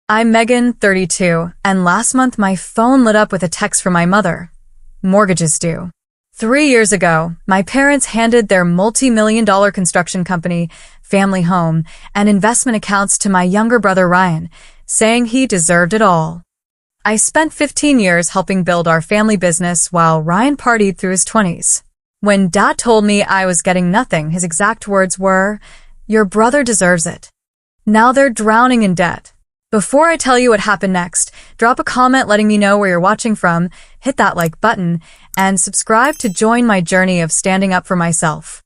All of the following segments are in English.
I'm Megan, 32, and last month my phone lit up with a text from my mother. Mortgage is due. 3 years ago, my parents handed their multi-million-dollar construction company, family home, and investment accounts to my younger brother Ryan, saying he deserved it all. I spent 15 years helping build our family business while Ryan partied through his 20s. When Dad told me I was getting nothing, his exact words were, "Your brother deserves it." Now they're drowning in debt. Before I tell you what happened next, drop a comment letting me know where you're watching from, hit that like button, and subscribe to join my journey of standing up for myself.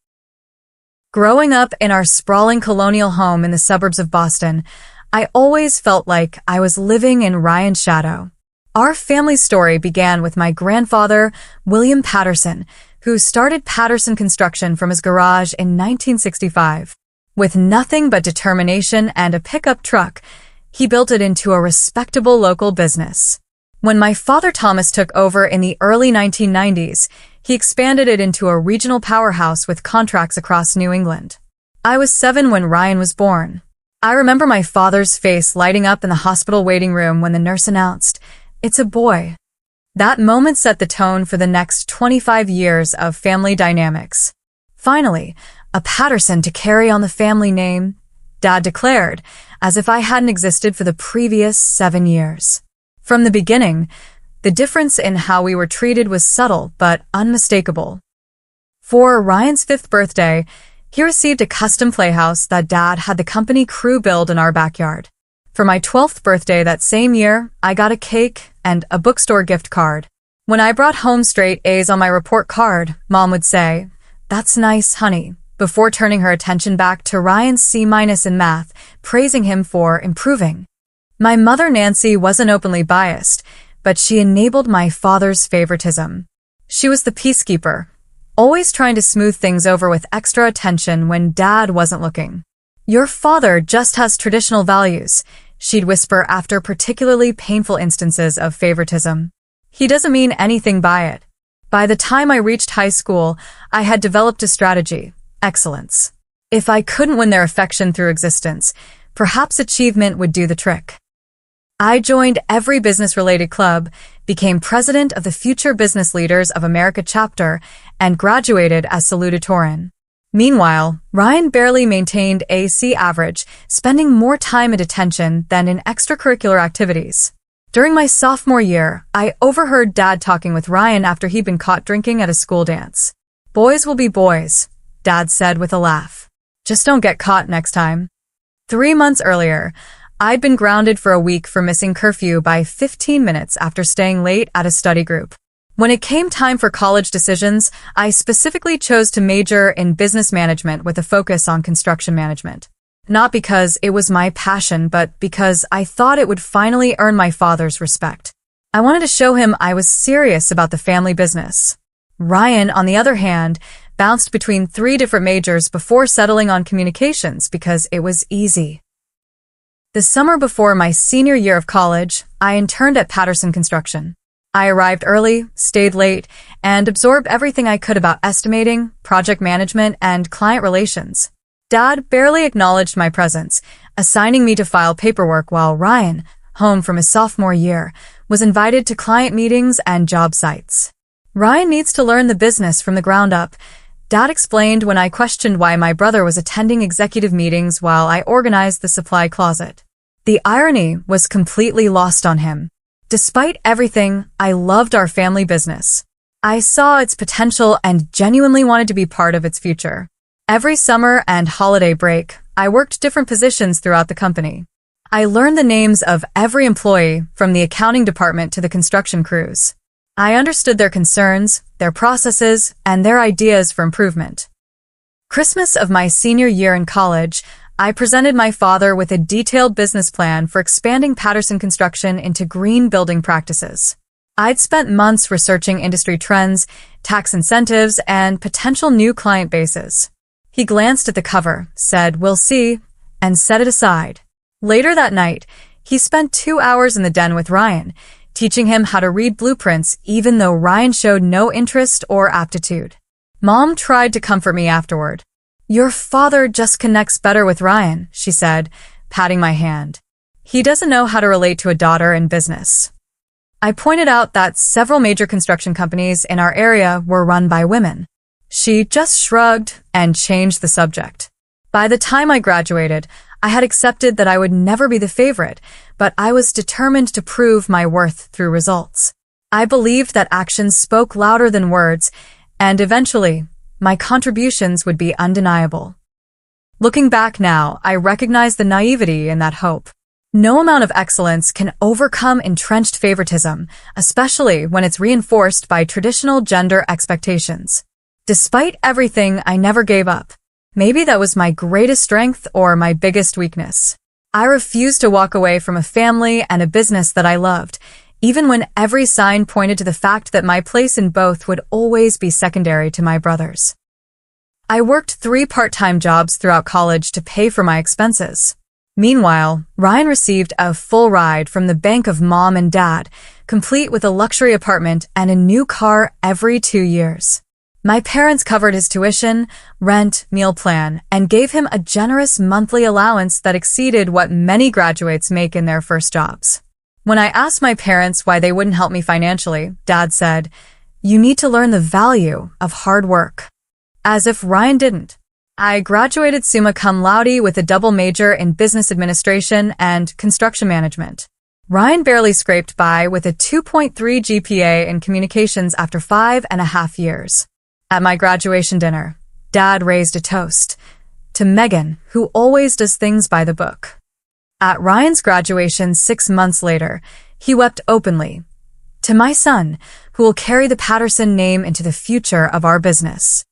Growing up in our sprawling colonial home in the suburbs of Boston, I always felt like I was living in Ryan's shadow. Our family story began with my grandfather, William Patterson, who started Patterson Construction from his garage in 1965. With nothing but determination and a pickup truck, he built it into a respectable local business. When my father Thomas took over in the early 1990s, he expanded it into a regional powerhouse with contracts across New England. I was 7 when Ryan was born. I remember my father's face lighting up in the hospital waiting room when the nurse announced, "It's a boy." That moment set the tone for the next 25 years of family dynamics. Finally, a Patterson to carry on the family name, Dad declared, as if I hadn't existed for the previous 7 years. From the beginning, the difference in how we were treated was subtle but unmistakable. For Ryan's 5th birthday, he received a custom playhouse that Dad had the company crew build in our backyard. For my 12th birthday that same year, I got a cake and a bookstore gift card. When I brought home straight A's on my report card, Mom would say, "That's nice, honey," before turning her attention back to Ryan's C- in math, praising him for improving. My mother Nancy wasn't openly biased, but she enabled my father's favoritism. She was the peacekeeper, always trying to smooth things over with extra attention when Dad wasn't looking. "Your father just has traditional values," she'd whisper after particularly painful instances of favoritism. "He doesn't mean anything by it." By the time I reached high school, I had developed a strategy: excellence. If I couldn't win their affection through existence, perhaps achievement would do the trick. I joined every business-related club, became president of the Future Business Leaders of America chapter, and graduated as salutatorian. Meanwhile, Ryan barely maintained a C average, spending more time and attention than in extracurricular activities. During my sophomore year, I overheard Dad talking with Ryan after he'd been caught drinking at a school dance. "Boys will be boys," Dad said with a laugh. "Just don't get caught next time." 3 months earlier, I'd been grounded for a week for missing curfew by 15 minutes after staying late at a study group. When it came time for college decisions, I specifically chose to major in business management with a focus on construction management. Not because it was my passion, but because I thought it would finally earn my father's respect. I wanted to show him I was serious about the family business. Ryan, on the other hand, bounced between 3 different majors before settling on communications because it was easy. The summer before my senior year of college, I interned at Patterson Construction. I arrived early, stayed late, and absorbed everything I could about estimating, project management, and client relations. Dad barely acknowledged my presence, assigning me to file paperwork while Ryan, home from his sophomore year, was invited to client meetings and job sites. "Ryan needs to learn the business from the ground up," Dad explained when I questioned why my brother was attending executive meetings while I organized the supply closet. The irony was completely lost on him. Despite everything, I loved our family business. I saw its potential and genuinely wanted to be part of its future. Every summer and holiday break, I worked different positions throughout the company. I learned the names of every employee, from the accounting department to the construction crews. I understood their concerns, their processes, and their ideas for improvement. Christmas of my senior year in college, I presented my father with a detailed business plan for expanding Patterson Construction into green building practices. I'd spent months researching industry trends, tax incentives, and potential new client bases. He glanced at the cover, said, "We'll see," and set it aside. Later that night, he spent 2 hours in the den with Ryan, teaching him how to read blueprints even though Ryan showed no interest or aptitude. Mom tried to comfort me afterward. "Your father just connects better with Ryan," she said, patting my hand. He doesn't know how to relate to a daughter in business. I pointed out that several major construction companies in our area were run by women. She just shrugged and changed the subject. By the time I graduated, I had accepted that I would never be the favorite, but I was determined to prove my worth through results. I believed that actions spoke louder than words, and eventually, my contributions would be undeniable. Looking back now, I recognize the naivety in that hope. No amount of excellence can overcome entrenched favoritism, especially when it's reinforced by traditional gender expectations. Despite everything, I never gave up. Maybe that was my greatest strength or my biggest weakness. I refused to walk away from a family and a business that I loved, even when every sign pointed to the fact that my place in both would always be secondary to my brother's. I worked 3 part-time jobs throughout college to pay for my expenses. Meanwhile, Ryan received a full ride from the bank of mom and dad, complete with a luxury apartment and a new car every 2 years. My parents covered his tuition, rent, meal plan, and gave him a generous monthly allowance that exceeded what many graduates make in their first jobs. When I asked my parents why they wouldn't help me financially, Dad said, "You need to learn the value of hard work." As if Ryan didn't. I graduated summa cum laude with a double major in business administration and construction management. Ryan barely scraped by with a 2.3 GPA in communications after 5.5 years. At my graduation dinner, Dad raised a toast to Megan, who always does things by the book. At Ryan's graduation 6 months later, he wept openly. To my son, who will carry the Patterson name into the future of our business.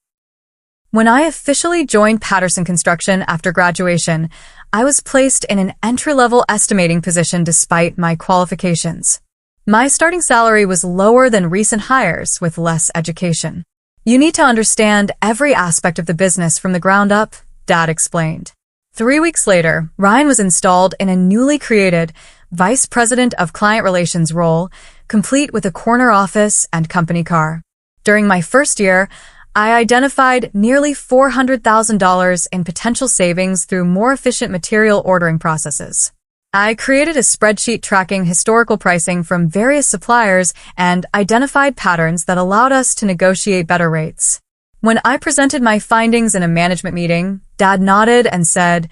When I officially joined Patterson Construction after graduation, I was placed in an entry-level estimating position despite my qualifications. My starting salary was lower than recent hires with less education. "You need to understand every aspect of the business from the ground up," Dad explained. 3 weeks later, Ryan was installed in a newly created Vice President of Client Relations role, complete with a corner office and company car. During my first year, I identified nearly $400,000 in potential savings through more efficient material ordering processes. I created a spreadsheet tracking historical pricing from various suppliers and identified patterns that allowed us to negotiate better rates. When I presented my findings in a management meeting, Dad nodded and said,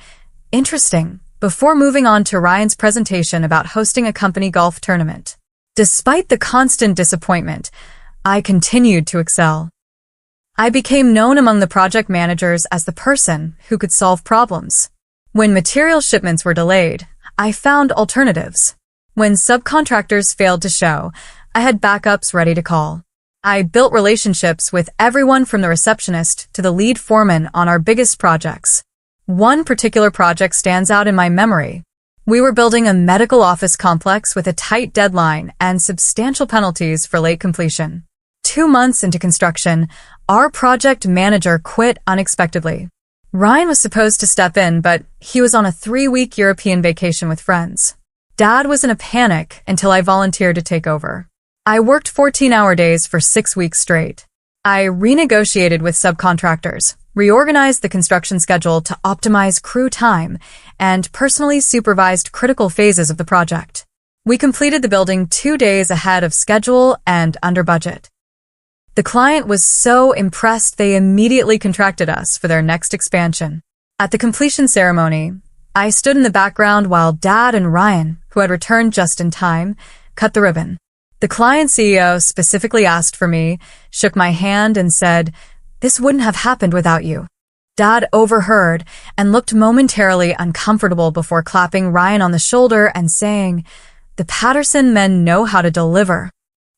"Interesting," before moving on to Ryan's presentation about hosting a company golf tournament. Despite the constant disappointment, I continued to excel. I became known among the project managers as the person who could solve problems. When material shipments were delayed, I found alternatives. When subcontractors failed to show, I had backups ready to call. I built relationships with everyone from the receptionist to the lead foreman on our biggest projects. One particular project stands out in my memory. We were building a medical office complex with a tight deadline and substantial penalties for late completion. 2 months into construction, our project manager quit unexpectedly. Ryan was supposed to step in, but he was on a 3-week European vacation with friends. Dad was in a panic until I volunteered to take over. I worked 14-hour days for 6 weeks straight. I renegotiated with subcontractors, reorganized the construction schedule to optimize crew time, and personally supervised critical phases of the project. We completed the building 2 days ahead of schedule and under budget. The client was so impressed they immediately contracted us for their next expansion. At the completion ceremony, I stood in the background while Dad and Ryan, who had returned just in time, cut the ribbon. The client CEO specifically asked for me, shook my hand, and said, "This wouldn't have happened without you." Dad overheard and looked momentarily uncomfortable before clapping Ryan on the shoulder and saying, "The Patterson men know how to deliver."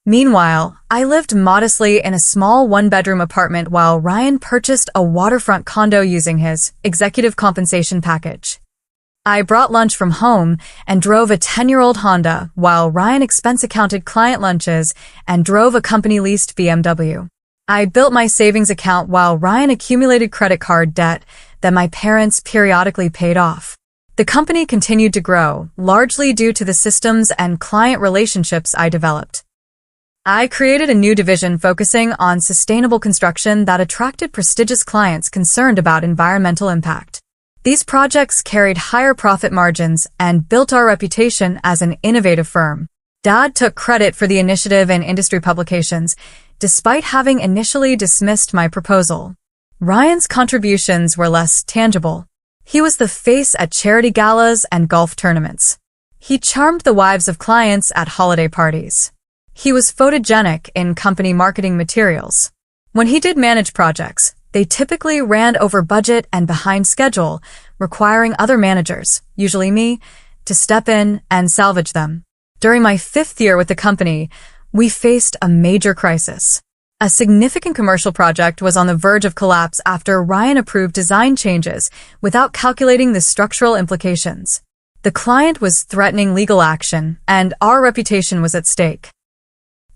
Meanwhile, I lived modestly in a small 1-bedroom apartment while Ryan purchased a waterfront condo using his executive compensation package. I brought lunch from home and drove a 10-year-old Honda while Ryan expense-accounted client lunches and drove a company-leased BMW. I built my savings account while Ryan accumulated credit card debt that my parents periodically paid off. The company continued to grow, largely due to the systems and client relationships I developed. I created a new division focusing on sustainable construction that attracted prestigious clients concerned about environmental impact. These projects carried higher profit margins and built our reputation as an innovative firm. Dad took credit for the initiative in industry publications, despite having initially dismissed my proposal. Ryan's contributions were less tangible. He was the face at charity galas and golf tournaments. He charmed the wives of clients at holiday parties. He was photogenic in company marketing materials. When he did manage projects, they typically ran over budget and behind schedule, requiring other managers, usually me, to step in and salvage them. During my 5th year with the company, we faced a major crisis. A significant commercial project was on the verge of collapse after Ryan approved design changes without calculating the structural implications. The client was threatening legal action, and our reputation was at stake.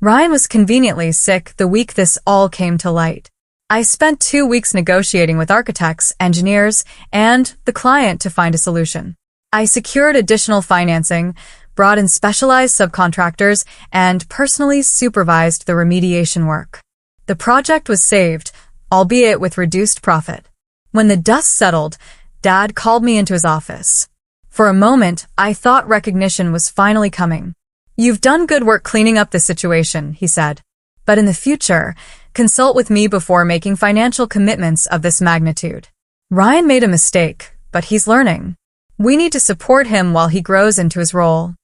Ryan was conveniently sick the week this all came to light. I spent 2 weeks negotiating with architects, engineers, and the client to find a solution. I secured additional financing, brought in specialized subcontractors, and personally supervised the remediation work. The project was saved, albeit with reduced profit. When the dust settled, Dad called me into his office. For a moment, I thought recognition was finally coming. "You've done good work cleaning up this situation," he said. "But in the future, consult with me before making financial commitments of this magnitude. Ryan made a mistake, but he's learning. We need to support him while he grows into his role."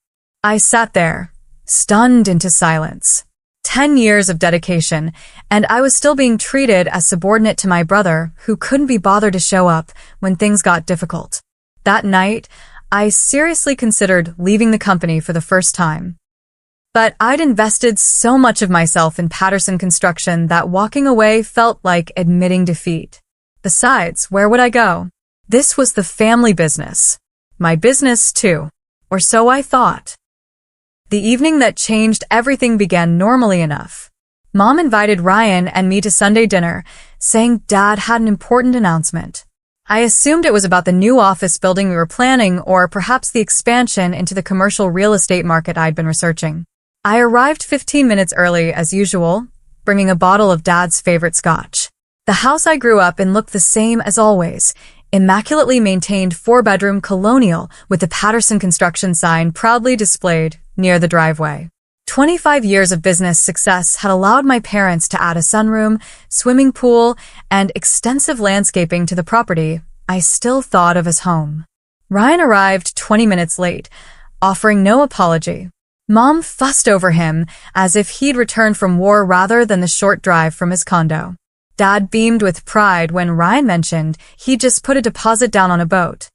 I sat there, stunned into silence. 10 years of dedication, and I was still being treated as subordinate to my brother, who couldn't be bothered to show up when things got difficult. That night, I seriously considered leaving the company for the first time. But I'd invested so much of myself in Patterson Construction that walking away felt like admitting defeat. Besides, where would I go? This was the family business. My business, too. Or so I thought. The evening that changed everything began normally enough. Mom invited Ryan and me to Sunday dinner, saying Dad had an important announcement. I assumed it was about the new office building we were planning, or perhaps the expansion into the commercial real estate market I'd been researching. I arrived 15 minutes early as usual, bringing a bottle of Dad's favorite scotch. The house I grew up in looked the same as always, immaculately maintained 4-bedroom colonial with the Patterson Construction sign proudly displayed near the driveway. 25 years of business success had allowed my parents to add a sunroom, swimming pool, and extensive landscaping to the property I still thought of as home. Ryan arrived 20 minutes late, offering no apology. Mom fussed over him as if he'd returned from war rather than the short drive from his condo. Dad beamed with pride when Ryan mentioned he'd just put a deposit down on a boat.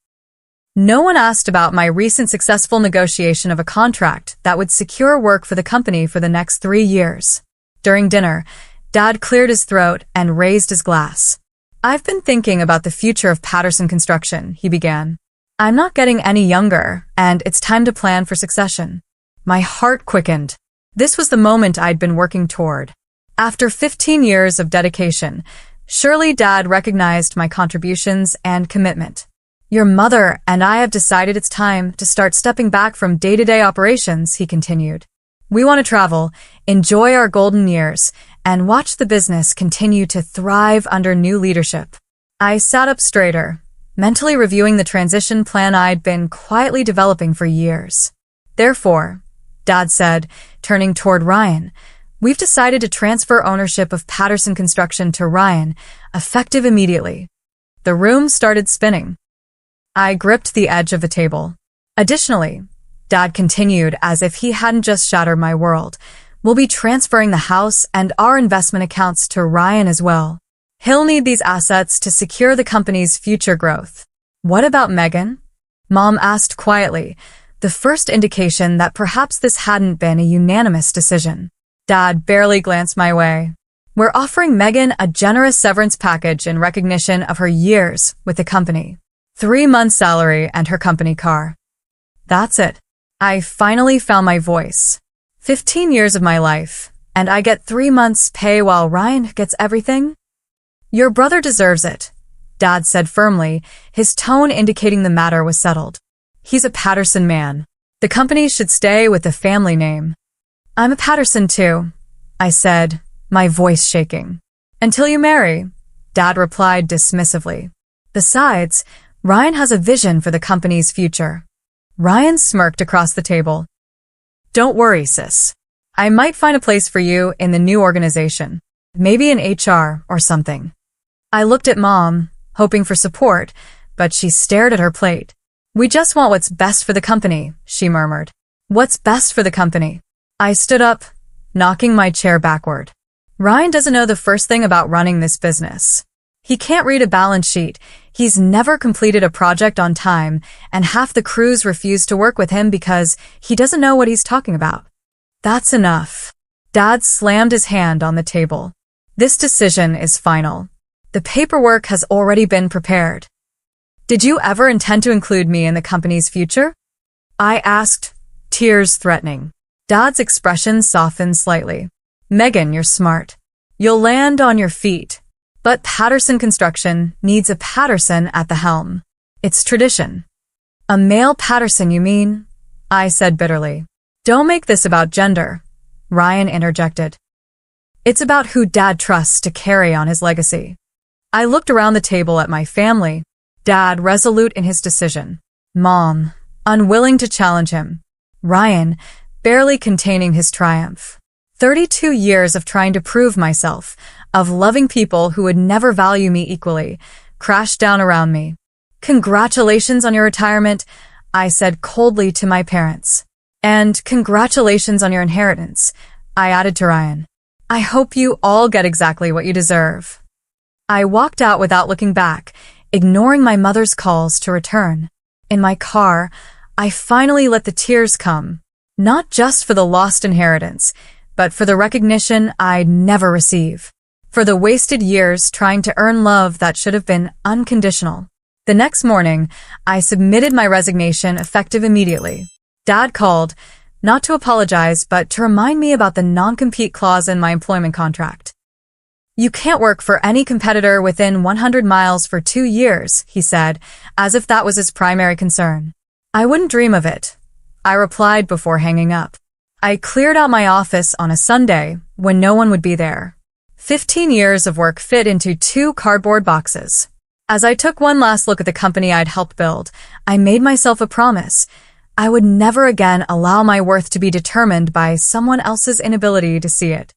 No one asked about my recent successful negotiation of a contract that would secure work for the company for the next 3 years. During dinner, Dad cleared his throat and raised his glass. "I've been thinking about the future of Patterson Construction," he began. "I'm not getting any younger, and it's time to plan for succession." My heart quickened. This was the moment I'd been working toward. After 15 years of dedication, surely Dad recognized my contributions and commitment. "Your mother and I have decided it's time to start stepping back from day-to-day operations," he continued. "We want to travel, enjoy our golden years, and watch the business continue to thrive under new leadership." I sat up straighter, mentally reviewing the transition plan I'd been quietly developing for years. "Therefore," Dad said, turning toward Ryan, "we've decided to transfer ownership of Patterson Construction to Ryan, effective immediately." The room started spinning. I gripped the edge of the table. "Additionally," Dad continued as if he hadn't just shattered my world, "we'll be transferring the house and our investment accounts to Ryan as well. He'll need these assets to secure the company's future growth." "What about Megan?" Mom asked quietly, the first indication that perhaps this hadn't been a unanimous decision. Dad barely glanced my way. "We're offering Megan a generous severance package in recognition of her years with the company. 3 months' salary and her company car. That's it." I finally found my voice. 15 years of my life, and I get 3 months' pay while Ryan gets everything? "Your brother deserves it," Dad said firmly, his tone indicating the matter was settled. "He's a Patterson man. The company should stay with the family name." "I'm a Patterson too," I said, my voice shaking. "Until you marry," Dad replied dismissively. "Besides, Ryan has a vision for the company's future. Ryan smirked across the table. Don't worry, sis. I might find a place for you in the new organization. Maybe in HR or something. I looked at Mom, hoping for support, but she stared at her plate. We just want what's best for the company, she murmured. What's best for the company? I stood up, knocking my chair backward. Ryan doesn't know the first thing about running this business. He can't read a balance sheet, he's never completed a project on time, and half the crews refuse to work with him because he doesn't know what he's talking about. That's enough. Dad slammed his hand on the table. This decision is final. The paperwork has already been prepared. Did you ever intend to include me in the company's future? I asked, tears threatening. Dad's expression softened slightly. Megan, you're smart. You'll land on your feet. But Patterson Construction needs a Patterson at the helm. It's tradition. A male Patterson, you mean? I said bitterly. Don't make this about gender, Ryan interjected. It's about who Dad trusts to carry on his legacy. I looked around the table at my family, Dad resolute in his decision, Mom, unwilling to challenge him, Ryan, barely containing his triumph. 32 years of trying to prove myself, of loving people who would never value me equally, crashed down around me. Congratulations on your retirement, I said coldly to my parents. And congratulations on your inheritance, I added to Ryan. I hope you all get exactly what you deserve. I walked out without looking back, ignoring my mother's calls to return. In my car, I finally let the tears come, not just for the lost inheritance, but for the recognition I'd never receive, for the wasted years trying to earn love that should have been unconditional. The next morning, I submitted my resignation effective immediately. Dad called, not to apologize, but to remind me about the non-compete clause in my employment contract. You can't work for any competitor within 100 miles for 2 years, he said, as if that was his primary concern. I wouldn't dream of it, I replied before hanging up. I cleared out my office on a Sunday when no one would be there. 15 years of work fit into 2 cardboard boxes. As I took one last look at the company I'd helped build, I made myself a promise. I would never again allow my worth to be determined by someone else's inability to see it.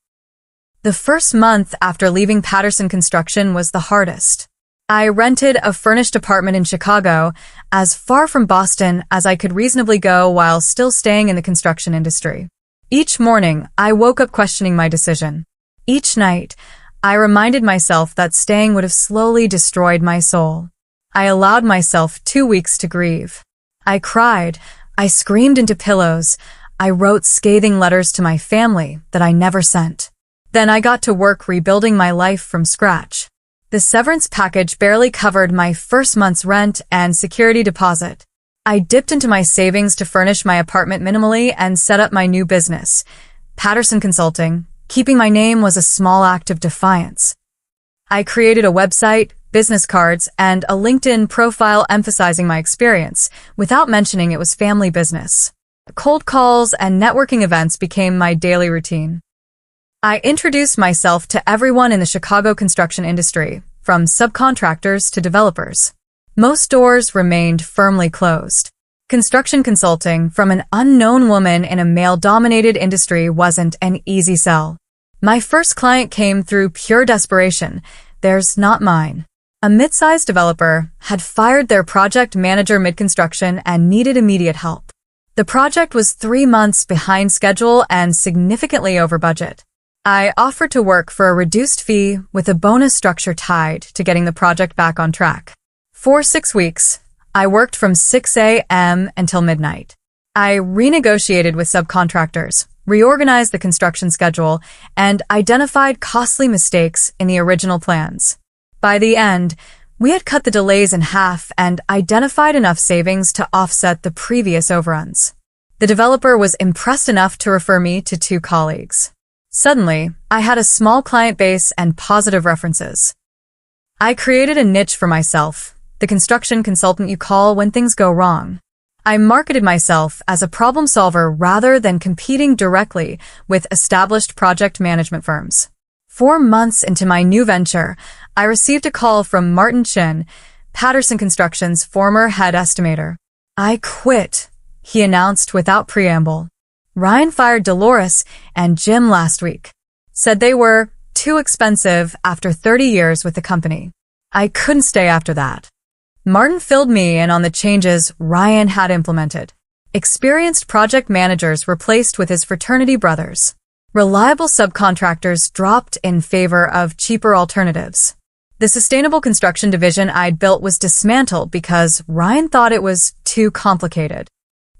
The first month after leaving Patterson Construction was the hardest. I rented a furnished apartment in Chicago, as far from Boston as I could reasonably go while still staying in the construction industry. Each morning, I woke up questioning my decision. Each night, I reminded myself that staying would have slowly destroyed my soul. I allowed myself 2 weeks to grieve. I cried, I screamed into pillows, I wrote scathing letters to my family that I never sent. Then I got to work rebuilding my life from scratch. The severance package barely covered my first month's rent and security deposit. I dipped into my savings to furnish my apartment minimally and set up my new business, Patterson Consulting. Keeping my name was a small act of defiance. I created a website, business cards, and a LinkedIn profile emphasizing my experience, without mentioning it was family business. Cold calls and networking events became my daily routine. I introduced myself to everyone in the Chicago construction industry, from subcontractors to developers. Most doors remained firmly closed. Construction consulting from an unknown woman in a male-dominated industry wasn't an easy sell. My first client came through pure desperation. Theirs, not mine. A mid-sized developer had fired their project manager mid-construction and needed immediate help. The project was 3 months behind schedule and significantly over budget. I offered to work for a reduced fee with a bonus structure tied to getting the project back on track. For 6 weeks, I worked from 6 a.m. until midnight. I renegotiated with subcontractors, reorganized the construction schedule, and identified costly mistakes in the original plans. By the end, we had cut the delays in half and identified enough savings to offset the previous overruns. The developer was impressed enough to refer me to 2 colleagues. Suddenly, I had a small client base and positive references. I created a niche for myself, the construction consultant you call when things go wrong. I marketed myself as a problem solver rather than competing directly with established project management firms. 4 months into my new venture, I received a call from Martin Chin, Patterson Construction's former head estimator. "I quit," he announced without preamble. "Ryan fired Dolores and Jim last week. Said they were too expensive after 30 years with the company. I couldn't stay after that." Martin filled me in on the changes Ryan had implemented. Experienced project managers replaced with his fraternity brothers. Reliable subcontractors dropped in favor of cheaper alternatives. The sustainable construction division I'd built was dismantled because Ryan thought it was too complicated.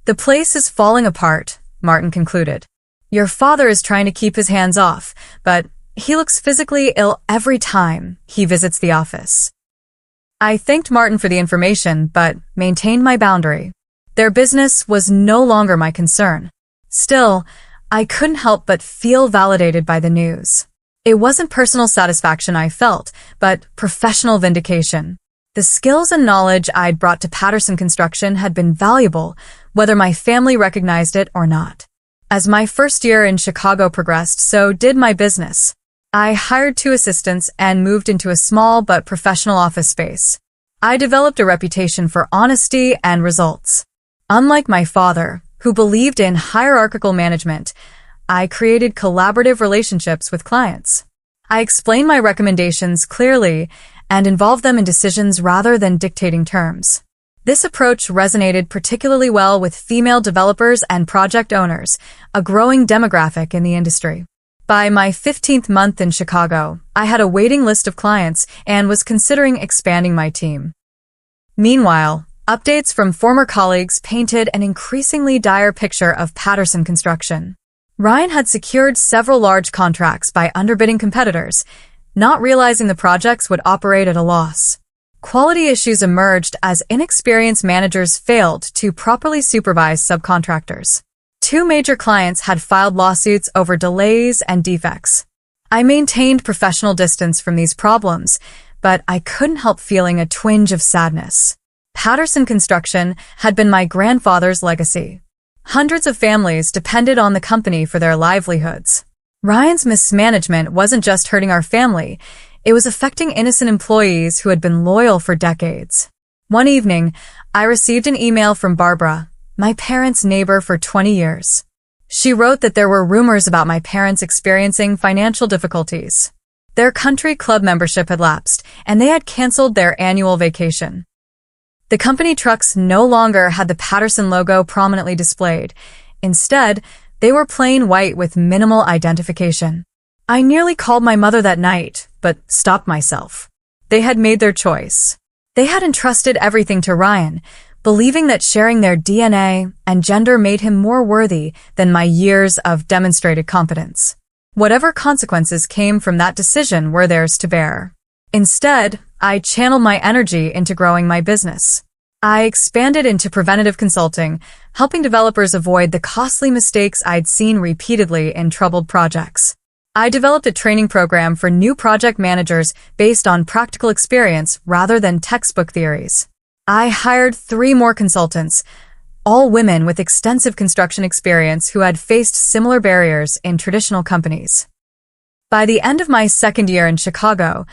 "The place is falling apart," Martin concluded. "Your father is trying to keep his hands off, but he looks physically ill every time he visits the office." I thanked Martin for the information, but maintained my boundary. Their business was no longer my concern. Still, I couldn't help but feel validated by the news. It wasn't personal satisfaction I felt, but professional vindication. The skills and knowledge I'd brought to Patterson Construction had been valuable, whether my family recognized it or not. As my first year in Chicago progressed, so did my business. I hired 2 assistants and moved into a small but professional office space. I developed a reputation for honesty and results. Unlike my father, who believed in hierarchical management, I created collaborative relationships with clients. I explained my recommendations clearly and involved them in decisions rather than dictating terms. This approach resonated particularly well with female developers and project owners, a growing demographic in the industry. By my 15th month in Chicago, I had a waiting list of clients and was considering expanding my team. Meanwhile, updates from former colleagues painted an increasingly dire picture of Patterson Construction. Ryan had secured several large contracts by underbidding competitors, not realizing the projects would operate at a loss. Quality issues emerged as inexperienced managers failed to properly supervise subcontractors. 2 major clients had filed lawsuits over delays and defects. I maintained professional distance from these problems, but I couldn't help feeling a twinge of sadness. Patterson Construction had been my grandfather's legacy. Hundreds of families depended on the company for their livelihoods. Ryan's mismanagement wasn't just hurting our family, it was affecting innocent employees who had been loyal for decades. One evening, I received an email from Barbara, my parents' neighbor for 20 years. She wrote that there were rumors about my parents experiencing financial difficulties. Their country club membership had lapsed, and they had canceled their annual vacation. The company trucks no longer had the Patterson logo prominently displayed. Instead, they were plain white with minimal identification. I nearly called my mother that night, but stopped myself. They had made their choice. They had entrusted everything to Ryan, believing that sharing their DNA and gender made him more worthy than my years of demonstrated competence. Whatever consequences came from that decision were theirs to bear. Instead, I channeled my energy into growing my business. I expanded into preventative consulting, helping developers avoid the costly mistakes I'd seen repeatedly in troubled projects. I developed a training program for new project managers based on practical experience rather than textbook theories. I hired 3 more consultants, all women with extensive construction experience who had faced similar barriers in traditional companies. By the end of my 2nd year in Chicago,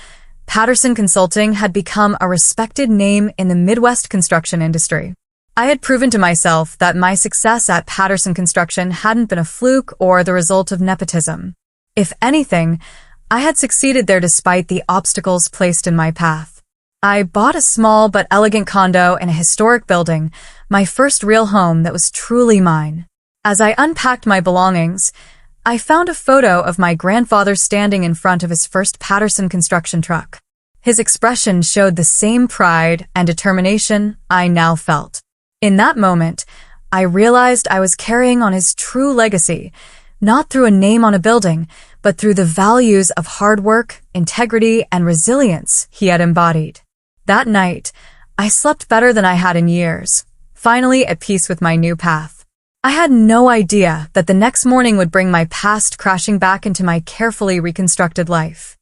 Patterson Consulting had become a respected name in the Midwest construction industry. I had proven to myself that my success at Patterson Construction hadn't been a fluke or the result of nepotism. If anything, I had succeeded there despite the obstacles placed in my path. I bought a small but elegant condo in a historic building, my first real home that was truly mine. As I unpacked my belongings, I found a photo of my grandfather standing in front of his first Patterson Construction truck. His expression showed the same pride and determination I now felt. In that moment, I realized I was carrying on his true legacy, not through a name on a building, but through the values of hard work, integrity, and resilience he had embodied. That night, I slept better than I had in years, finally at peace with my new path. I had no idea that the next morning would bring my past crashing back into my carefully reconstructed life.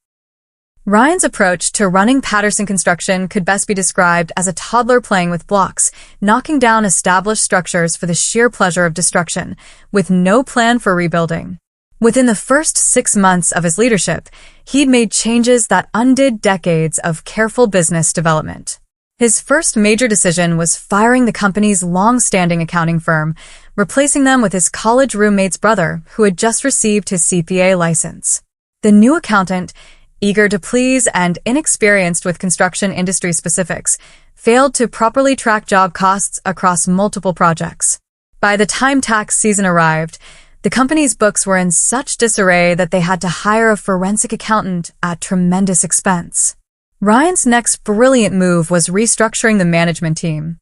Ryan's approach to running Patterson Construction could best be described as a toddler playing with blocks, knocking down established structures for the sheer pleasure of destruction, with no plan for rebuilding. Within the first 6 months of his leadership, he'd made changes that undid decades of careful business development. His first major decision was firing the company's long-standing accounting firm, replacing them with his college roommate's brother, who had just received his CPA license. The new accountant, eager to please and inexperienced with construction industry specifics, failed to properly track job costs across multiple projects. By the time tax season arrived, the company's books were in such disarray that they had to hire a forensic accountant at tremendous expense. Ryan's next brilliant move was restructuring the management team.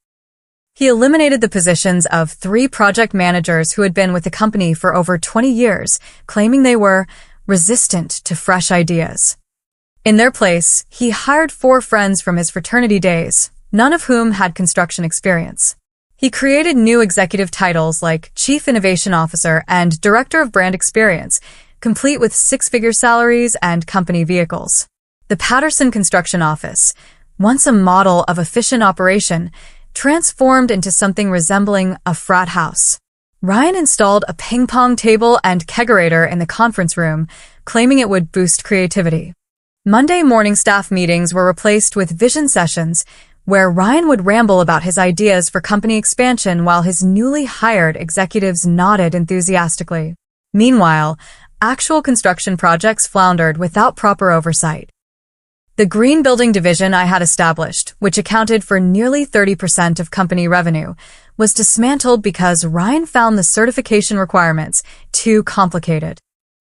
He eliminated the positions of 3 project managers who had been with the company for over 20 years, claiming they were resistant to fresh ideas. In their place, he hired 4 friends from his fraternity days, none of whom had construction experience. He created new executive titles like Chief Innovation Officer and Director of Brand Experience, complete with 6-figure salaries and company vehicles. The Patterson Construction Office, once a model of efficient operation, transformed into something resembling a frat house. Ryan installed a ping-pong table and kegerator in the conference room, claiming it would boost creativity. Monday morning staff meetings were replaced with vision sessions, where Ryan would ramble about his ideas for company expansion while his newly hired executives nodded enthusiastically. Meanwhile, actual construction projects floundered without proper oversight. The green building division I had established, which accounted for nearly 30% of company revenue, was dismantled because Ryan found the certification requirements too complicated.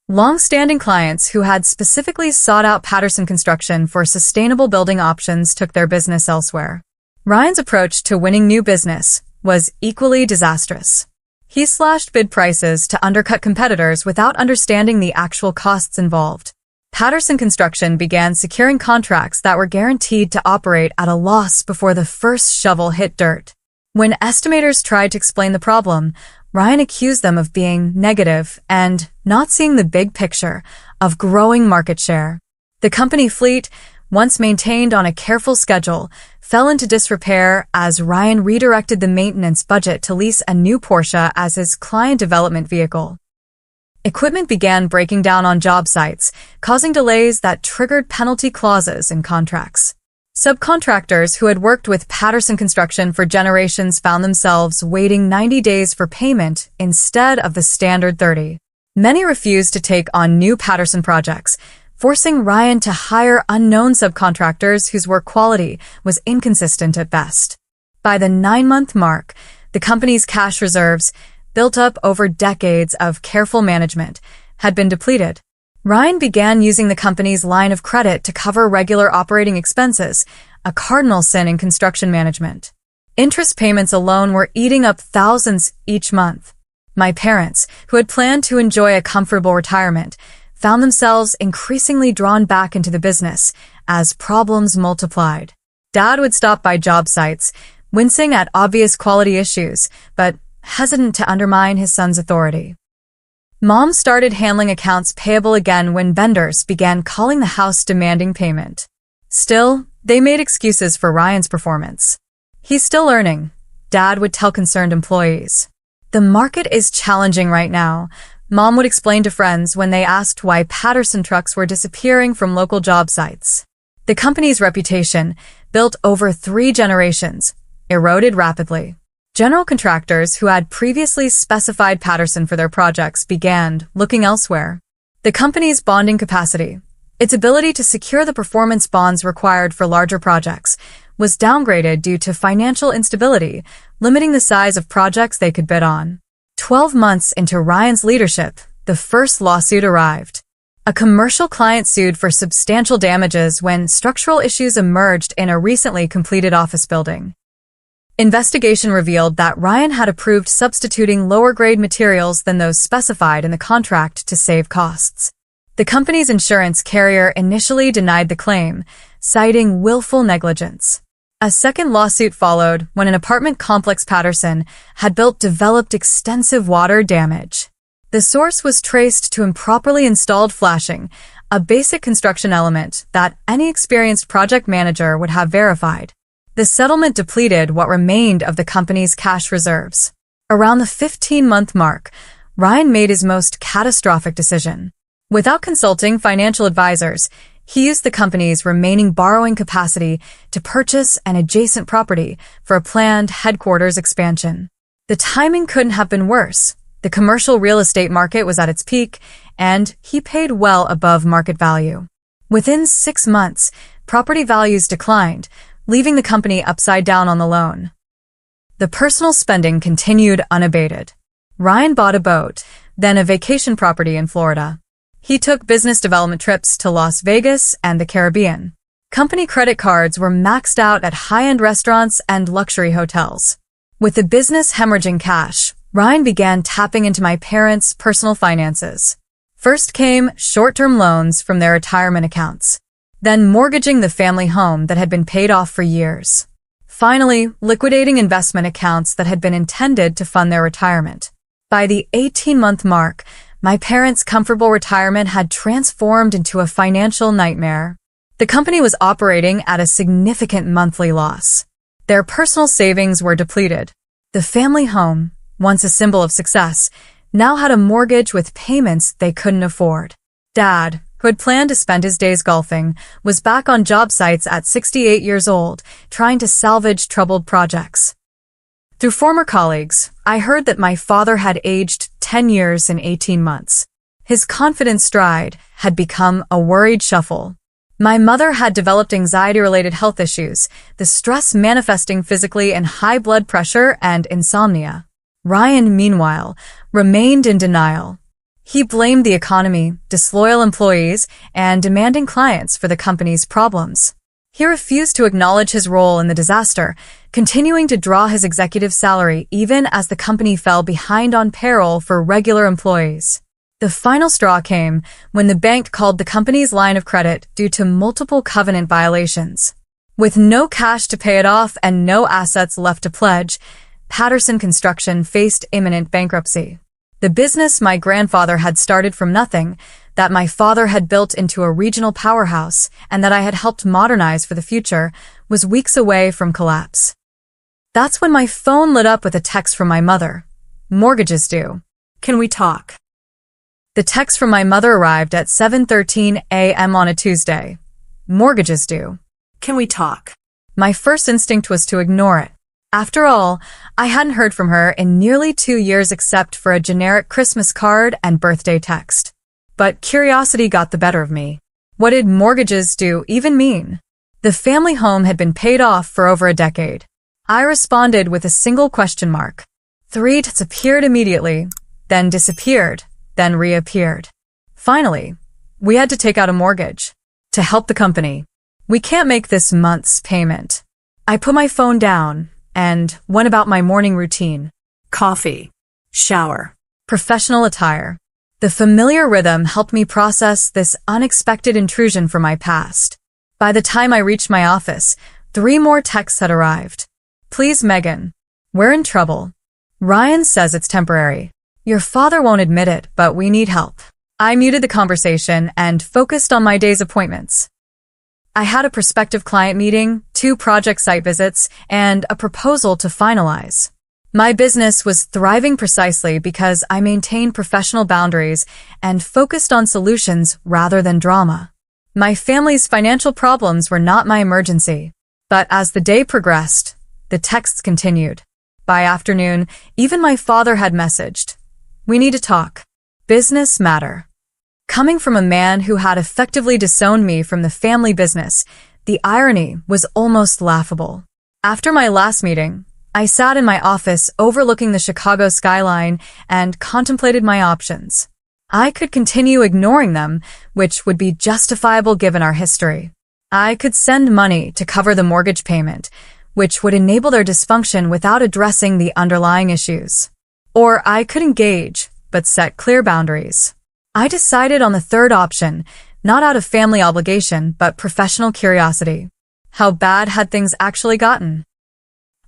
Long-standing clients who had specifically sought out Patterson Construction for sustainable building options took their business elsewhere. Ryan's approach to winning new business was equally disastrous. He slashed bid prices to undercut competitors without understanding the actual costs involved. Patterson Construction began securing contracts that were guaranteed to operate at a loss before the first shovel hit dirt. When estimators tried to explain the problem, Ryan accused them of being negative and not seeing the big picture of growing market share. The company fleet, once maintained on a careful schedule, fell into disrepair as Ryan redirected the maintenance budget to lease a new Porsche as his client development vehicle. Equipment began breaking down on job sites, causing delays that triggered penalty clauses in contracts. Subcontractors who had worked with Patterson Construction for generations found themselves waiting 90 days for payment instead of the standard 30. Many refused to take on new Patterson projects, forcing Ryan to hire unknown subcontractors whose work quality was inconsistent at best. By the 9-month mark, the company's cash reserves, built up over decades of careful management, had been depleted. Ryan began using the company's line of credit to cover regular operating expenses, a cardinal sin in construction management. Interest payments alone were eating up thousands each month. My parents, who had planned to enjoy a comfortable retirement, found themselves increasingly drawn back into the business as problems multiplied. Dad would stop by job sites, wincing at obvious quality issues, but hesitant to undermine his son's authority. Mom started handling accounts payable again when vendors began calling the house demanding payment. Still, they made excuses for Ryan's performance. He's still earning, Dad would tell concerned employees. The market is challenging right now, Mom would explain to friends when they asked why Patterson trucks were disappearing from local job sites. The company's reputation, built over 3 generations, eroded rapidly. General contractors who had previously specified Patterson for their projects began looking elsewhere. The company's bonding capacity, its ability to secure the performance bonds required for larger projects, was downgraded due to financial instability, limiting the size of projects they could bid on. 12 months into Ryan's leadership, the first lawsuit arrived. A commercial client sued for substantial damages when structural issues emerged in a recently completed office building. Investigation revealed that Ryan had approved substituting lower-grade materials than those specified in the contract to save costs. The company's insurance carrier initially denied the claim, citing willful negligence. A second lawsuit followed when an apartment complex Patterson had built developed extensive water damage. The source was traced to improperly installed flashing, a basic construction element that any experienced project manager would have verified. The settlement depleted what remained of the company's cash reserves. Around the 15-month mark, Ryan made his most catastrophic decision. Without consulting financial advisors, He used the company's remaining borrowing capacity to purchase an adjacent property for a planned headquarters expansion. The timing couldn't have been worse. The commercial real estate market was at its peak, and he paid well above market value. Within 6 months, property values declined, leaving the company upside down on the loan. The personal spending continued unabated. Ryan bought a boat, then a vacation property in Florida. He took business development trips to Las Vegas and the Caribbean. Company credit cards were maxed out at high-end restaurants and luxury hotels. With the business hemorrhaging cash, Ryan began tapping into my parents' personal finances. First came short-term loans from their retirement accounts, then mortgaging the family home that had been paid off for years. Finally, liquidating investment accounts that had been intended to fund their retirement. By the 18-month mark, my parents' comfortable retirement had transformed into a financial nightmare. The company was operating at a significant monthly loss. Their personal savings were depleted. The family home, once a symbol of success, now had a mortgage with payments they couldn't afford. Dad, who had planned to spend his days golfing, was back on job sites at 68 years old, trying to salvage troubled projects. Through former colleagues, I heard that my father had aged 10 years in 18 months. His confident stride had become a worried shuffle. My mother had developed anxiety-related health issues, the stress manifesting physically in high blood pressure and insomnia. Ryan, meanwhile, remained in denial. He blamed the economy, disloyal employees, and demanding clients for the company's problems. He refused to acknowledge his role in the disaster, continuing to draw his executive salary even as the company fell behind on payroll for regular employees. The final straw came when the bank called the company's line of credit due to multiple covenant violations. With no cash to pay it off and no assets left to pledge, Patterson Construction faced imminent bankruptcy. The business my grandfather had started from nothing, that my father had built into a regional powerhouse, and that I had helped modernize for the future, was weeks away from collapse. That's when my phone lit up with a text from my mother. "Mortgages due. Can we talk?" The text from my mother arrived at 7:13 a.m. on a Tuesday. "Mortgages due. Can we talk?" My first instinct was to ignore it. After all, I hadn't heard from her in nearly 2 years except for a generic Christmas card and birthday text. But curiosity got the better of me. What did mortgages due even mean? The family home had been paid off for over a decade. I responded with a single question mark. 3 appeared immediately, then disappeared, then reappeared. Finally, we had to take out a mortgage to help the company. "We can't make this month's payment." I put my phone down and went about my morning routine. Coffee, shower, professional attire. The familiar rhythm helped me process this unexpected intrusion from my past. By the time I reached my office, 3 more texts had arrived. "Please, Megan. We're in trouble. Ryan says it's temporary. Your father won't admit it, but we need help." I muted the conversation and focused on my day's appointments. I had a prospective client meeting, 2 project site visits, and a proposal to finalize. My business was thriving precisely because I maintained professional boundaries and focused on solutions rather than drama. My family's financial problems were not my emergency. But as the day progressed, the texts continued. By afternoon, even my father had messaged, "We need to talk. Business matter." Coming from a man who had effectively disowned me from the family business, the irony was almost laughable. After my last meeting, I sat in my office overlooking the Chicago skyline and contemplated my options. I could continue ignoring them, which would be justifiable given our history. I could send money to cover the mortgage payment, which would enable their dysfunction without addressing the underlying issues. Or I could engage, but set clear boundaries. I decided on the third option, not out of family obligation, but professional curiosity. How bad had things actually gotten?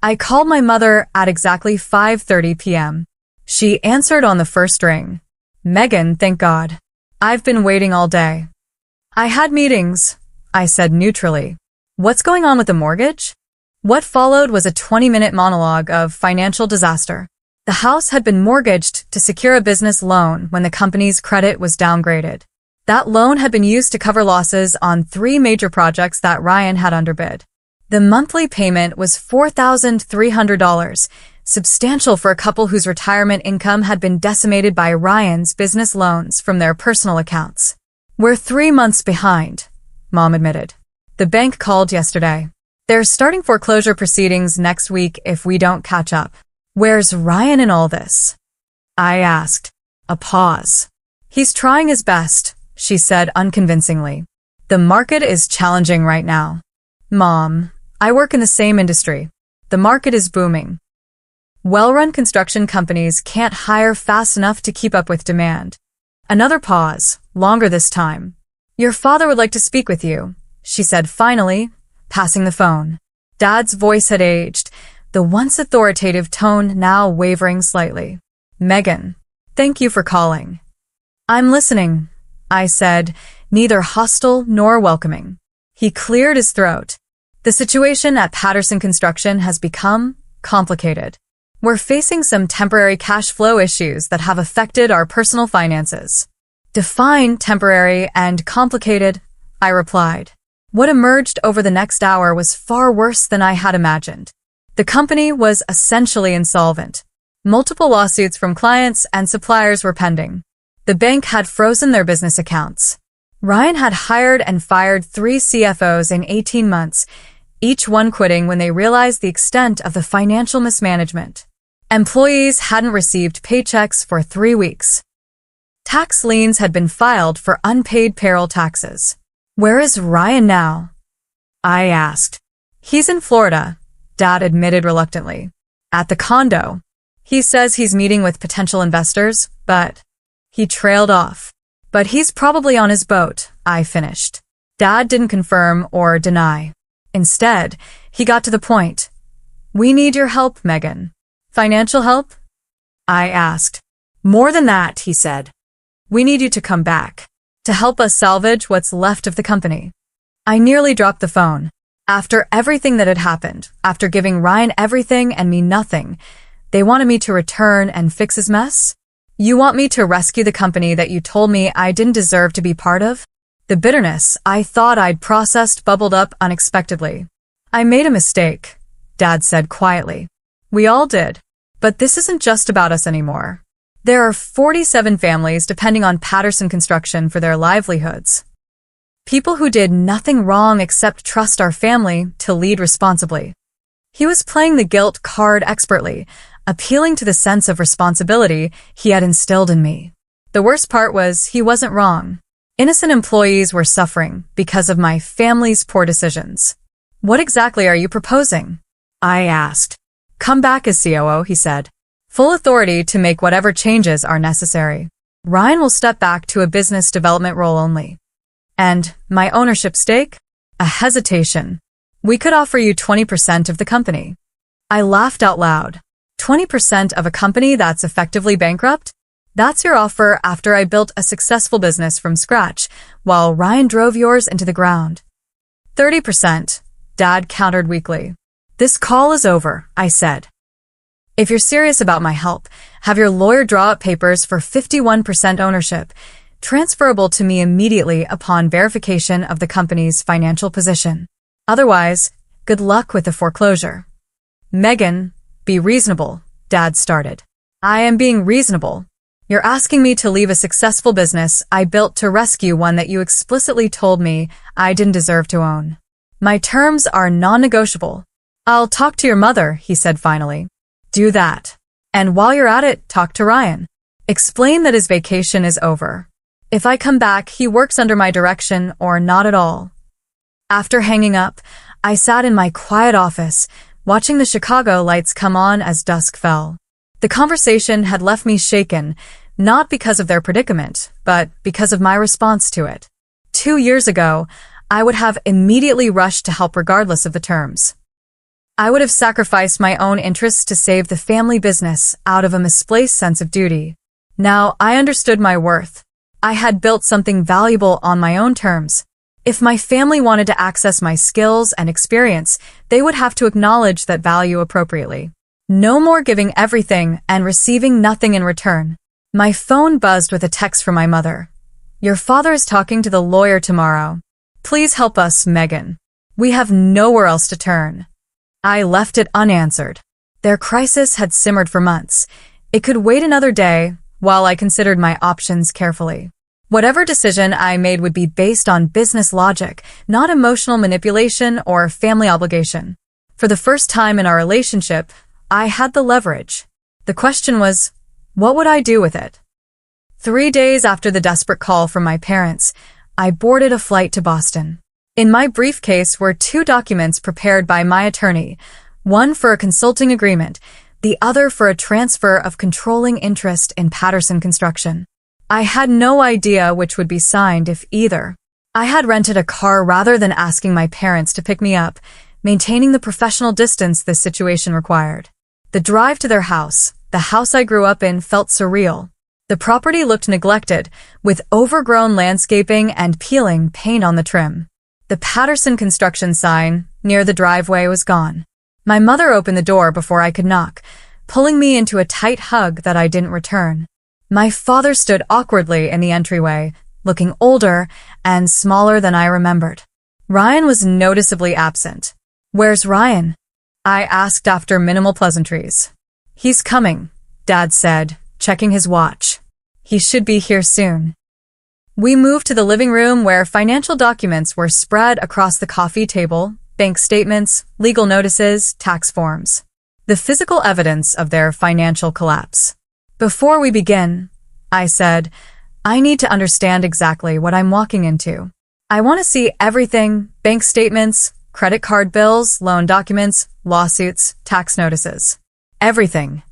I called my mother at exactly 5:30 p.m. She answered on the first ring. "Megan, thank God. I've been waiting all day." "I had meetings," I said neutrally. "What's going on with the mortgage?" What followed was a 20-minute monologue of financial disaster. The house had been mortgaged to secure a business loan when the company's credit was downgraded. That loan had been used to cover losses on 3 major projects that Ryan had underbid. The monthly payment was $4,300, substantial for a couple whose retirement income had been decimated by Ryan's business loans from their personal accounts. "We're 3 months behind," Mom admitted. "The bank called yesterday. They're starting foreclosure proceedings next week if we don't catch up." "Where's Ryan in all this?" I asked. A pause. "He's trying his best," she said unconvincingly. "The market is challenging right now." "Mom, I work in the same industry. The market is booming. Well-run construction companies can't hire fast enough to keep up with demand." Another pause, longer this time. "Your father would like to speak with you," she said finally, passing the phone. Dad's voice had aged, the once authoritative tone now wavering slightly. "Megan, thank you for calling." "I'm listening," I said, neither hostile nor welcoming. He cleared his throat. "The situation at Patterson Construction has become complicated. We're facing some temporary cash flow issues that have affected our personal finances." "Define temporary and complicated," I replied. What emerged over the next hour was far worse than I had imagined. The company was essentially insolvent. Multiple lawsuits from clients and suppliers were pending. The bank had frozen their business accounts. Ryan had hired and fired 3 CFOs in 18 months, each one quitting when they realized the extent of the financial mismanagement. Employees hadn't received paychecks for 3 weeks. Tax liens had been filed for unpaid payroll taxes. "Where is Ryan now?" I asked. "He's in Florida," Dad admitted reluctantly. "At the condo. He says he's meeting with potential investors, but..." He trailed off. "But he's probably on his boat," I finished. Dad didn't confirm or deny. Instead, he got to the point. "We need your help, Megan." "Financial help?" I asked. "More than that," he said. "We need you to come back, to help us salvage what's left of the company." I nearly dropped the phone. After everything that had happened, after giving Ryan everything and me nothing, they wanted me to return and fix his mess? "You want me to rescue the company that you told me I didn't deserve to be part of?" The bitterness I thought I'd processed bubbled up unexpectedly. "I made a mistake," Dad said quietly. "We all did. But this isn't just about us anymore. There are 47 families depending on Patterson Construction for their livelihoods. People who did nothing wrong except trust our family to lead responsibly." He was playing the guilt card expertly, appealing to the sense of responsibility he had instilled in me. The worst part was he wasn't wrong. Innocent employees were suffering because of my family's poor decisions. "What exactly are you proposing?" I asked. "Come back as COO," he said. "Full authority to make whatever changes are necessary. Ryan will step back to a business development role only. And my ownership stake? A hesitation. We could offer you 20% of the company." I laughed out loud. 20% of a company that's effectively bankrupt? That's your offer after I built a successful business from scratch, while Ryan drove yours into the ground. 30%, Dad countered weakly. "This call is over," I said. "If you're serious about my help, have your lawyer draw up papers for 51% ownership, transferable to me immediately upon verification of the company's financial position. Otherwise, good luck with the foreclosure." "Megan, be reasonable," Dad started. "I am being reasonable. You're asking me to leave a successful business I built to rescue one that you explicitly told me I didn't deserve to own. My terms are non-negotiable." "I'll talk to your mother," he said finally. "Do that. And while you're at it, talk to Ryan. Explain that his vacation is over. If I come back, he works under my direction or not at all." After hanging up, I sat in my quiet office, watching the Chicago lights come on as dusk fell. The conversation had left me shaken, not because of their predicament, but because of my response to it. 2 years ago, I would have immediately rushed to help regardless of the terms. I would have sacrificed my own interests to save the family business out of a misplaced sense of duty. Now I understood my worth. I had built something valuable on my own terms. If my family wanted to access my skills and experience, they would have to acknowledge that value appropriately. No more giving everything and receiving nothing in return. My phone buzzed with a text from my mother. Your father is talking to the lawyer tomorrow. Please help us, Megan. We have nowhere else to turn. I left it unanswered. Their crisis had simmered for months. It could wait another day while I considered my options carefully. Whatever decision I made would be based on business logic, not emotional manipulation or family obligation. For the first time in our relationship, I had the leverage. The question was, what would I do with it? 3 days after the desperate call from my parents, I boarded a flight to Boston. In my briefcase were 2 documents prepared by my attorney, one for a consulting agreement, the other for a transfer of controlling interest in Patterson Construction. I had no idea which would be signed if either. I had rented a car rather than asking my parents to pick me up, maintaining the professional distance this situation required. The drive to their house, the house I grew up in, felt surreal. The property looked neglected, with overgrown landscaping and peeling paint on the trim. The Patterson Construction sign near the driveway was gone. My mother opened the door before I could knock, pulling me into a tight hug that I didn't return. My father stood awkwardly in the entryway, looking older and smaller than I remembered. Ryan was noticeably absent. "Where's Ryan?" I asked after minimal pleasantries. "He's coming," Dad said, checking his watch. "He should be here soon." We moved to the living room where financial documents were spread across the coffee table, bank statements, legal notices, tax forms. The physical evidence of their financial collapse. "Before we begin," I said, "I need to understand exactly what I'm walking into. I want to see everything: bank statements, credit card bills, loan documents, lawsuits, tax notices. Everything."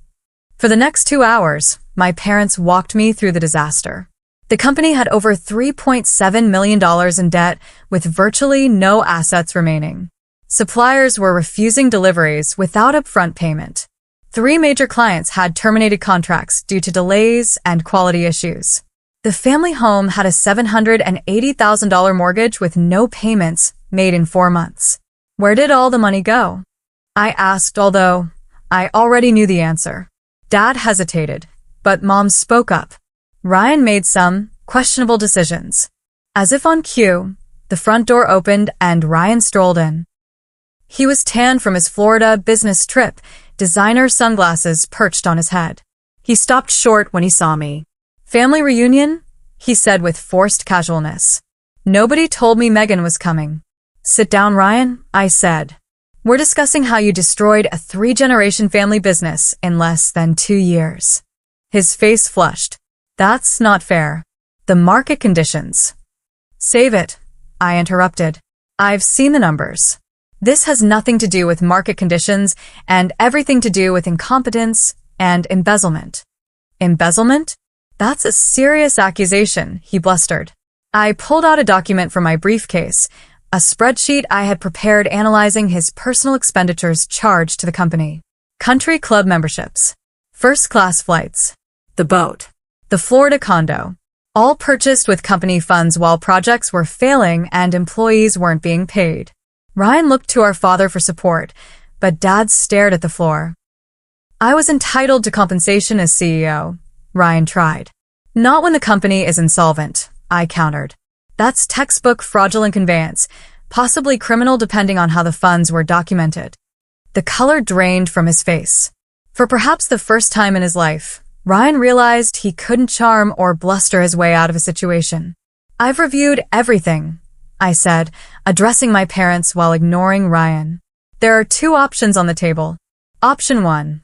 For the next 2 hours, my parents walked me through the disaster. The company had over $3.7 million in debt with virtually no assets remaining. Suppliers were refusing deliveries without upfront payment. 3 major clients had terminated contracts due to delays and quality issues. The family home had a $780,000 mortgage with no payments made in 4 months. Where did all the money go? I asked, although I already knew the answer. Dad hesitated, but Mom spoke up. Ryan made some questionable decisions. As if on cue, the front door opened and Ryan strolled in. He was tan from his Florida business trip, designer sunglasses perched on his head. He stopped short when he saw me. "Family reunion?" he said with forced casualness. "Nobody told me Megan was coming." "Sit down, Ryan," I said. "We're discussing how you destroyed a 3-generation family business in less than 2 years." His face flushed. "That's not fair. The market conditions." "Save it," I interrupted. "I've seen the numbers. This has nothing to do with market conditions and everything to do with incompetence and embezzlement." "Embezzlement? That's a serious accusation," he blustered. I pulled out a document from my briefcase, a spreadsheet I had prepared analyzing his personal expenditures charged to the company. Country club memberships, first-class flights, the boat, the Florida condo, all purchased with company funds while projects were failing and employees weren't being paid. Ryan looked to our father for support, but Dad stared at the floor. "I was entitled to compensation as CEO," Ryan tried. "Not when the company is insolvent," I countered. "That's textbook fraudulent conveyance, possibly criminal depending on how the funds were documented." The color drained from his face. For perhaps the first time in his life, Ryan realized he couldn't charm or bluster his way out of a situation. "I've reviewed everything," I said, addressing my parents while ignoring Ryan. "There are 2 options on the table. Option 1.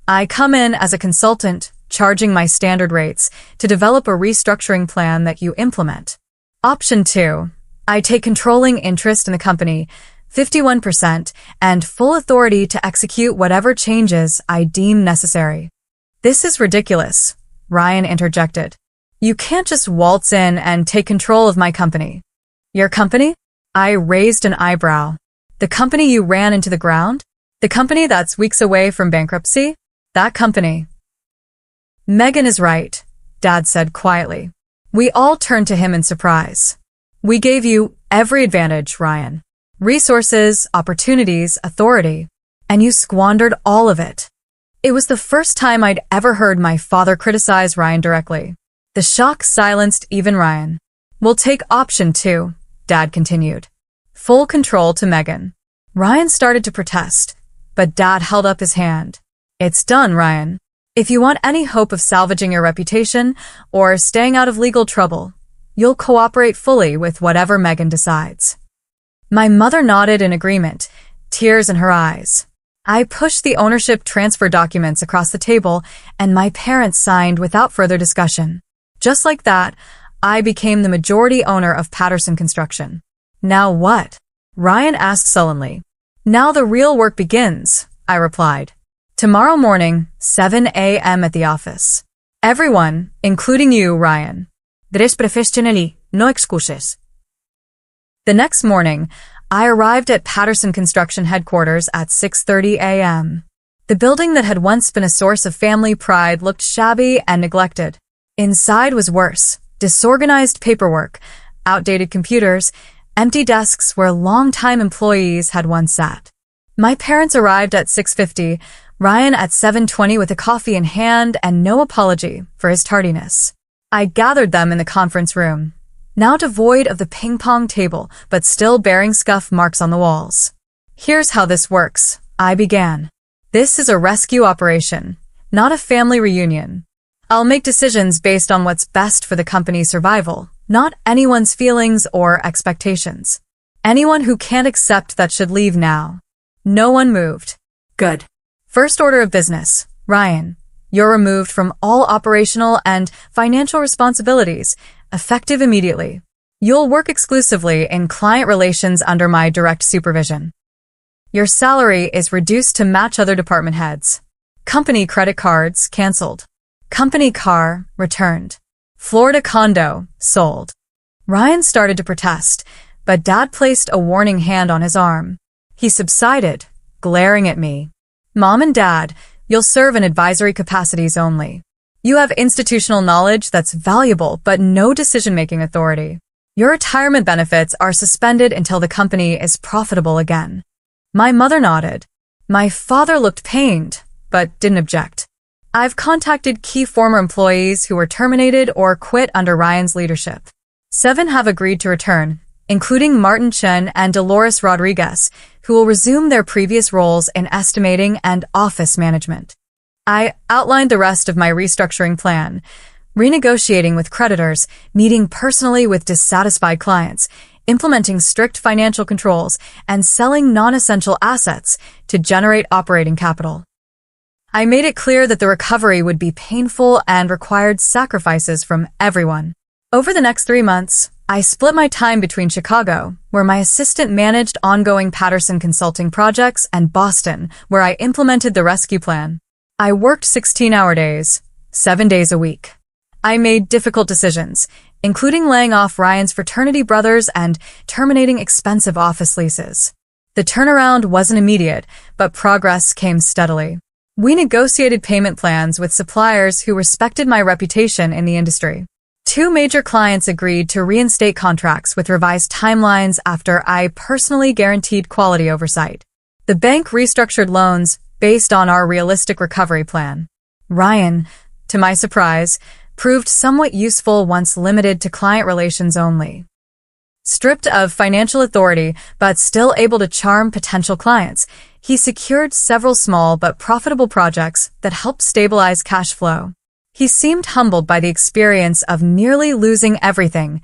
I come in as a consultant, charging my standard rates to develop a restructuring plan that you implement. Option 2. I take controlling interest in the company, 51%, and full authority to execute whatever changes I deem necessary." "This is ridiculous," Ryan interjected. "You can't just waltz in and take control of my company." "Your company?" I raised an eyebrow. "The company you ran into the ground? The company that's weeks away from bankruptcy? That company." "Megan is right," Dad said quietly. We all turned to him in surprise. "We gave you every advantage, Ryan. Resources, opportunities, authority. And you squandered all of it." It was the first time I'd ever heard my father criticize Ryan directly. The shock silenced even Ryan. "We'll take option 2, Dad continued. Full control to Megan. Ryan started to protest, but Dad held up his hand. "It's done, Ryan. If you want any hope of salvaging your reputation or staying out of legal trouble, you'll cooperate fully with whatever Megan decides." My mother nodded in agreement, tears in her eyes. I pushed the ownership transfer documents across the table, and my parents signed without further discussion. Just like that, I became the majority owner of Patterson Construction. "Now what?" Ryan asked sullenly. "Now the real work begins," I replied. "Tomorrow morning, 7 a.m. at the office. Everyone, including you, Ryan. Dress professionally, no excuses." The next morning, I arrived at Patterson Construction headquarters at 6:30 a.m. The building that had once been a source of family pride looked shabby and neglected. Inside was worse: disorganized paperwork, outdated computers, empty desks where longtime employees had once sat. My parents arrived at 6:50, Ryan at 7:20 with a coffee in hand and no apology for his tardiness. I gathered them in the conference room, now devoid of the ping-pong table, but still bearing scuff marks on the walls. "Here's how this works," I began. "This is a rescue operation, not a family reunion. I'll make decisions based on what's best for the company's survival, not anyone's feelings or expectations. Anyone who can't accept that should leave now." No one moved. "Good. First order of business, Ryan. You're removed from all operational and financial responsibilities, effective immediately. You'll work exclusively in client relations under my direct supervision. Your salary is reduced to match other department heads. Company credit cards canceled. Company car returned. Florida condo sold." Ryan started to protest, but Dad placed a warning hand on his arm. He subsided, glaring at me. "Mom and Dad, you'll serve in advisory capacities only. You have institutional knowledge that's valuable, but no decision-making authority. Your retirement benefits are suspended until the company is profitable again." My mother nodded. My father looked pained, but didn't object. "I've contacted key former employees who were terminated or quit under Ryan's leadership. 7 have agreed to return, including Martin Chen and Dolores Rodriguez, who will resume their previous roles in estimating and office management." I outlined the rest of my restructuring plan: renegotiating with creditors, meeting personally with dissatisfied clients, implementing strict financial controls, and selling non-essential assets to generate operating capital. I made it clear that the recovery would be painful and required sacrifices from everyone. Over the next 3 months, I split my time between Chicago, where my assistant managed ongoing Patterson consulting projects, and Boston, where I implemented the rescue plan. I worked 16-hour days, 7 days a week. I made difficult decisions, including laying off Ryan's fraternity brothers and terminating expensive office leases. The turnaround wasn't immediate, but progress came steadily. We negotiated payment plans with suppliers who respected my reputation in the industry. 2 major clients agreed to reinstate contracts with revised timelines after I personally guaranteed quality oversight. The bank restructured loans based on our realistic recovery plan. Ryan, to my surprise, proved somewhat useful once limited to client relations only. Stripped of financial authority, but still able to charm potential clients, he secured several small but profitable projects that helped stabilize cash flow. He seemed humbled by the experience of nearly losing everything,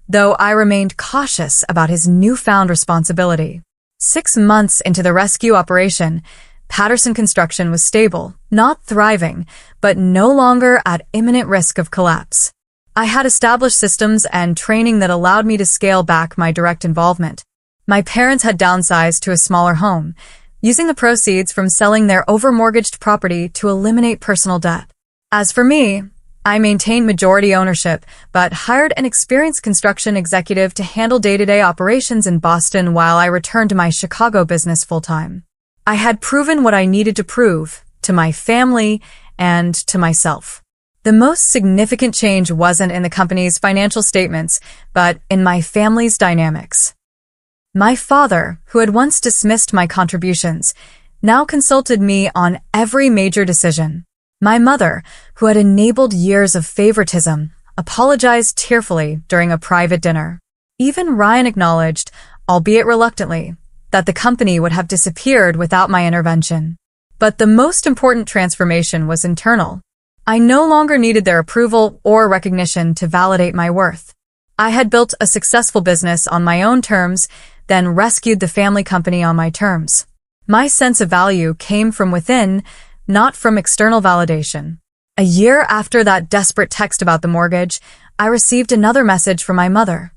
though I remained cautious about his newfound responsibility. 6 months into the rescue operation, Patterson Construction was stable, not thriving, but no longer at imminent risk of collapse. I had established systems and training that allowed me to scale back my direct involvement. My parents had downsized to a smaller home, using the proceeds from selling their overmortgaged property to eliminate personal debt. As for me, I maintained majority ownership, but hired an experienced construction executive to handle day-to-day operations in Boston while I returned to my Chicago business full-time. I had proven what I needed to prove, to my family and to myself. The most significant change wasn't in the company's financial statements, but in my family's dynamics. My father, who had once dismissed my contributions, now consulted me on every major decision. My mother, who had enabled years of favoritism, apologized tearfully during a private dinner. Even Ryan acknowledged, albeit reluctantly, that the company would have disappeared without my intervention. But the most important transformation was internal. I no longer needed their approval or recognition to validate my worth. I had built a successful business on my own terms, then rescued the family company on my terms. My sense of value came from within, not from external validation. A year after that desperate text about the mortgage, I received another message from my mother.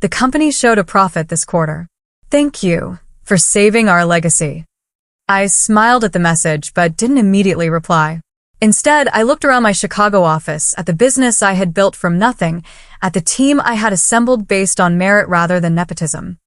The company showed a profit this quarter. Thank you for saving our legacy. I smiled at the message but didn't immediately reply. Instead, I looked around my Chicago office, at the business I had built from nothing, at the team I had assembled based on merit rather than nepotism.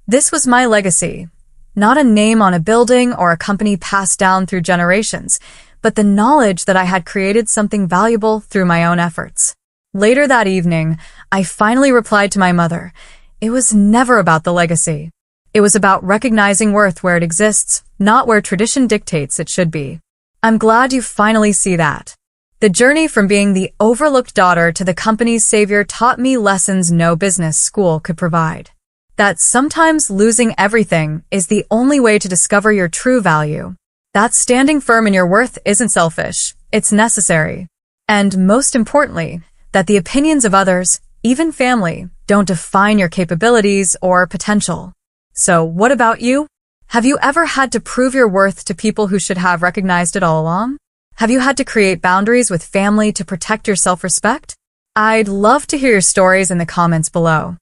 This was my legacy, not a name on a building or a company passed down through generations, but the knowledge that I had created something valuable through my own efforts. Later that evening, I finally replied to my mother. It was never about the legacy. It was about recognizing worth where it exists, not where tradition dictates it should be. I'm glad you finally see that. The journey from being the overlooked daughter to the company's savior taught me lessons no business school could provide. That sometimes losing everything is the only way to discover your true value. That standing firm in your worth isn't selfish, it's necessary. And most importantly, that the opinions of others, even family, don't define your capabilities or potential. So what about you? Have you ever had to prove your worth to people who should have recognized it all along? Have you had to create boundaries with family to protect your self-respect? I'd love to hear your stories in the comments below.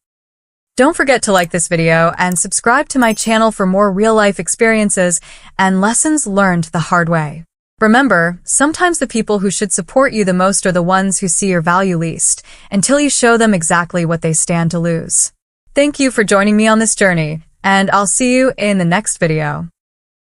Don't forget to like this video and subscribe to my channel for more real-life experiences and lessons learned the hard way. Remember, sometimes the people who should support you the most are the ones who see your value least, until you show them exactly what they stand to lose. Thank you for joining me on this journey, and I'll see you in the next video.